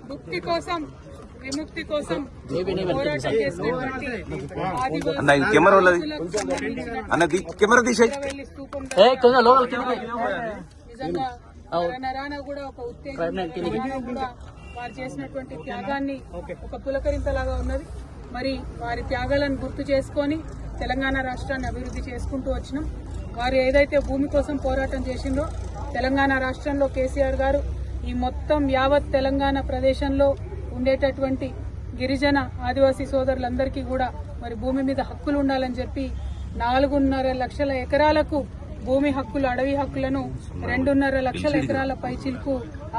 ముక్తి కోసం విముక్తి కోసం పోరాటం చేసినటువంటి నిజంగా నరాన కూడా ఒక ఉత్తేజం కూడా వారు చేసినటువంటి త్యాగాన్ని ఒక పులకరింతలాగా ఉన్నది. మరి వారి త్యాగాలను గుర్తు చేసుకొని తెలంగాణ రాష్ట్రాన్ని అభివృద్ధి చేసుకుంటూ వచ్చినాం. వారు ఏదైతే భూమి కోసం పోరాటం చేసిందో తెలంగాణ రాష్ట్రంలో కేసీఆర్ గారు ఈ మొత్తం యావత్ తెలంగాణ ప్రదేశంలో ఉండేటటువంటి గిరిజన ఆదివాసీ సోదరులందరికీ కూడా మరి భూమి మీద హక్కులు ఉండాలని చెప్పి 4.5 లక్షల ఎకరాలకు భూమి హక్కులు అడవి హక్కులను 2.5 లక్షల ఎకరాల పైచిలకు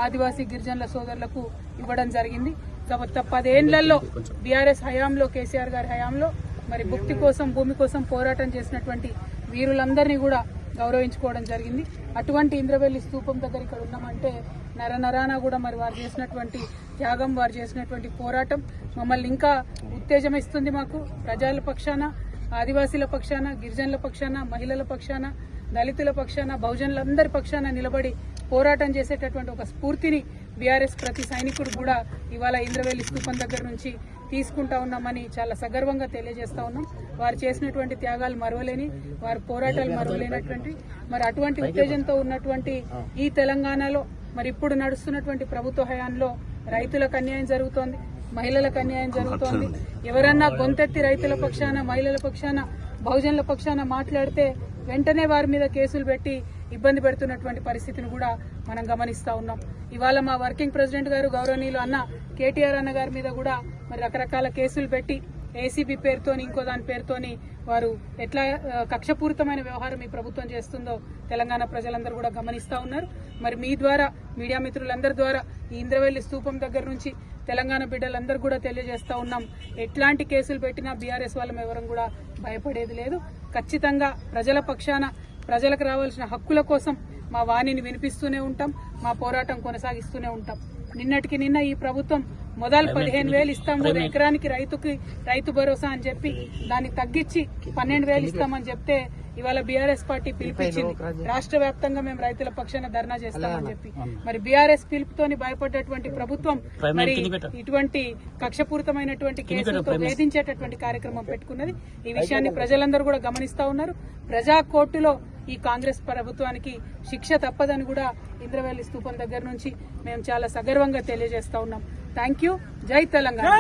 ఆదివాసీ గిరిజనుల సోదరులకు ఇవ్వడం జరిగింది. గత 10 ఏళ్లలో బీఆర్ఎస్ హయాంలో కేసీఆర్ గారి హయాంలో మరి భుక్తి కోసం భూమి కోసం పోరాటం చేసినటువంటి వీరులందరినీ కూడా గౌరవించుకోవడం జరిగింది. అటువంటి ఇంద్రవెల్లి స్తూపం దగ్గర ఇక్కడ ఉన్నామంటే నరనరాన కూడా మరి వారు చేసినటువంటి త్యాగం, వారు చేసినటువంటి పోరాటం మమ్మల్ని ఇంకా ఉత్తేజం ఇస్తుంది. మాకు ప్రజల పక్షాన, ఆదివాసీల పక్షాన, గిరిజనుల పక్షాన, మహిళల పక్షాన, దళితుల పక్షాన, బహుజనులందరి పక్షాన నిలబడి పోరాటం చేసేటటువంటి ఒక స్ఫూర్తిని బీఆర్ఎస్ ప్రతి సైనికుడు కూడా ఇవాళ ఇంద్రవెల్లి స్తూపం దగ్గర నుంచి తీసుకుంటా ఉన్నామని చాలా సగర్వంగా తెలియజేస్తా ఉన్నాం. వారు చేసినటువంటి త్యాగాలు మరవలేని, వారి పోరాటాలు మరవలేనటువంటి మరి అటువంటి ఉత్తేజంతో ఉన్నటువంటి ఈ తెలంగాణలో మరి ఇప్పుడు నడుస్తున్నటువంటి ప్రభుత్వ హయాంలో రైతులకు అన్యాయం జరుగుతోంది, మహిళలకు అన్యాయం జరుగుతోంది. ఎవరన్నా గొంతెత్తి రైతుల పక్షాన, మహిళల పక్షాన, బహుజనుల పక్షాన మాట్లాడితే వెంటనే వారి మీద కేసులు పెట్టి ఇబ్బంది పెడుతున్నటువంటి పరిస్థితిని కూడా మనం గమనిస్తా ఉన్నాం. ఇవాళ మా వర్కింగ్ ప్రెసిడెంట్ గారు గౌరవనీయులు అన్న కేటీఆర్ అన్న గారి మీద కూడా మరి రకరకాల కేసులు పెట్టి ఏసీబీ పేరుతోని ఇంకో దాని పేరుతోని వారు ఎట్లా కక్షపూరితమైన వ్యవహారం ఈ ప్రభుత్వం చేస్తుందో తెలంగాణ ప్రజలందరూ కూడా గమనిస్తా ఉన్నారు. మరి మీ ద్వారా, మీడియా మిత్రులందరి ద్వారా ఈ ఇంద్రవెల్లి స్తూపం దగ్గర నుంచి తెలంగాణ బిడ్డలందరూ కూడా తెలియజేస్తా ఉన్నాం, ఎట్లాంటి కేసులు పెట్టినా బీఆర్ఎస్ వాళ్ళం ఎవరం కూడా భయపడేది లేదు. ఖచ్చితంగా ప్రజల పక్షాన, ప్రజలకు రావాల్సిన హక్కుల కోసం మా వాణిని వినిపిస్తూనే ఉంటాం, మా పోరాటం కొనసాగిస్తూనే ఉంటాం. నిన్నటికి నిన్న ఈ ప్రభుత్వం మొదలు 15,000 ఇస్తాము ఎకరానికి రైతు భరోసా అని చెప్పి దాన్ని తగ్గించి 12,000 ఇస్తామని చెప్తే ఇవాళ బీఆర్ఎస్ పార్టీ పిలిపించింది. రాష్ట్ర వ్యాప్తంగా మేము రైతుల పక్షాన ధర్నా చేస్తామని చెప్పి మరి బీఆర్ఎస్ పిలుపుతోని భయపడ్డటువంటి ప్రభుత్వం మరి ఇటువంటి కక్షపూరితమైనటువంటి కేసులతో వేధించేటటువంటి కార్యక్రమం పెట్టుకున్నది. ఈ విషయాన్ని ప్రజలందరూ కూడా గమనిస్తా ఉన్నారు. ప్రజా కోర్టులో ఈ కాంగ్రెస్ ప్రభుత్వానికి శిక్ష తప్పదని కూడా ఇంద్రవెల్లి స్తూపం దగ్గర నుంచి మేము చాలా సగర్వంగా తెలియజేస్తా ఉన్నాం. Thank you. జై తెలంగాణ.